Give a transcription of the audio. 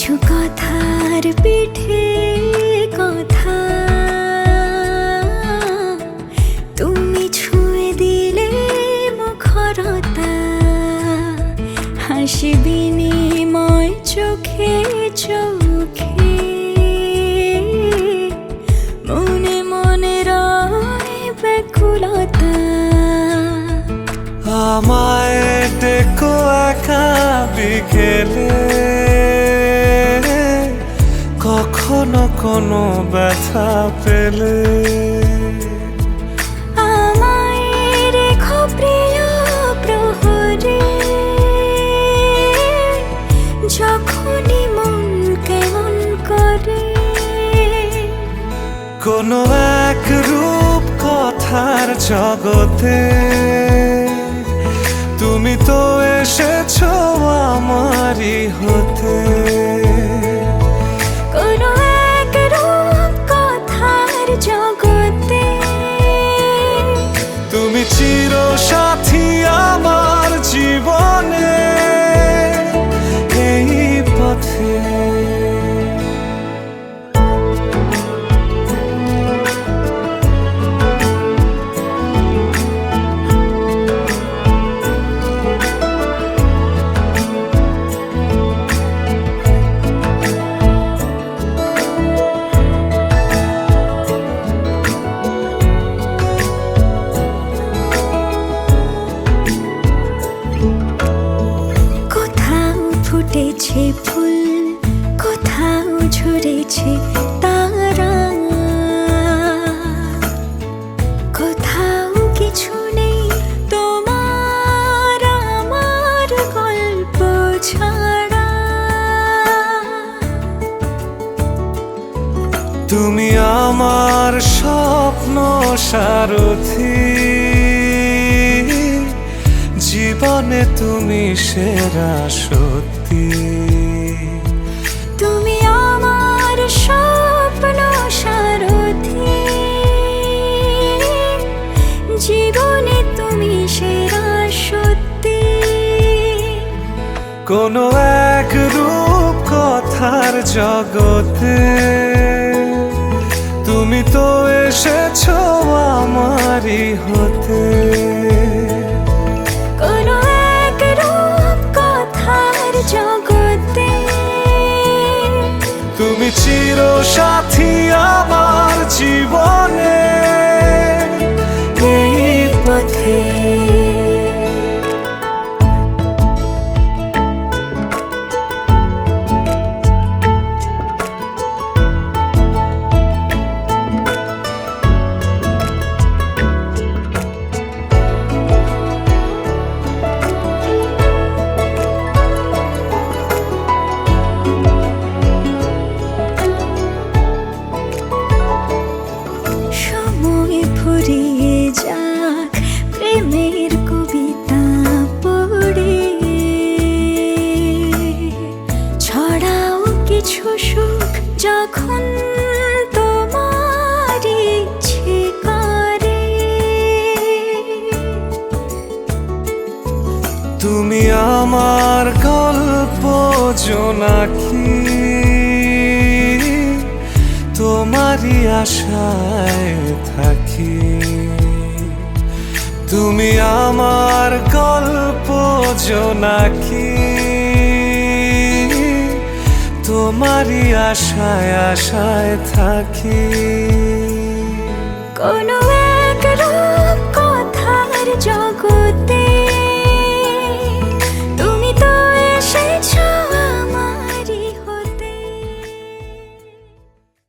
কিছু কথার পিঠে কথা তুমি ছুঁয়ে দিলে মুখরতা, হাসি বিনিময় চোখে চোখে, মনে মনে রয় ব্যাকুলতা। আমায় ডেকো একা বিকেলে, কখনো কোনো ব্যথা পেলে। আমায় রেখো প্রিয় প্রহরে, যখনই মন কেমন করে। কোনো এক রূপ কথার জগতে তুমি তো এসেছো আমারই হতে। কোনো এক রূপ কথার জগতে তুমি চির সাথী আমার জীবনে, এই পথে। ফুটেছে ফুল, কোথাও ঝরেছে তারা, কোথাও কিছু নেই তোমার আমার গল্প ছাড়া। তুমি আমার স্বপ্ন সারথি, জীবনে তুমি সেরা সত্যি। তুমি আমার স্বপ্ন সারথি, জীবনে তুমি সেরা সত্যি। কোনো এক রূপ কথার জগতে তুমি তো এসেছো আমারই হতে। কোনো এক রূপ কথার জগতে তুমি চির সাথী আমার জীবনে, এই পথে। ফুরিয়ে যাক প্রেমের কবিতা পড়ে, ছড়াও কিছু সুখ যখন তোমার ইচ্ছে করে। তুমি আমার গল্প জোনাকি, তোমারই আশায় থাকি। তুমি আমার গল্প জোনাকি, তোমারই আশায় আশায় থাকি। কোনো এক রূপ কথার জগতে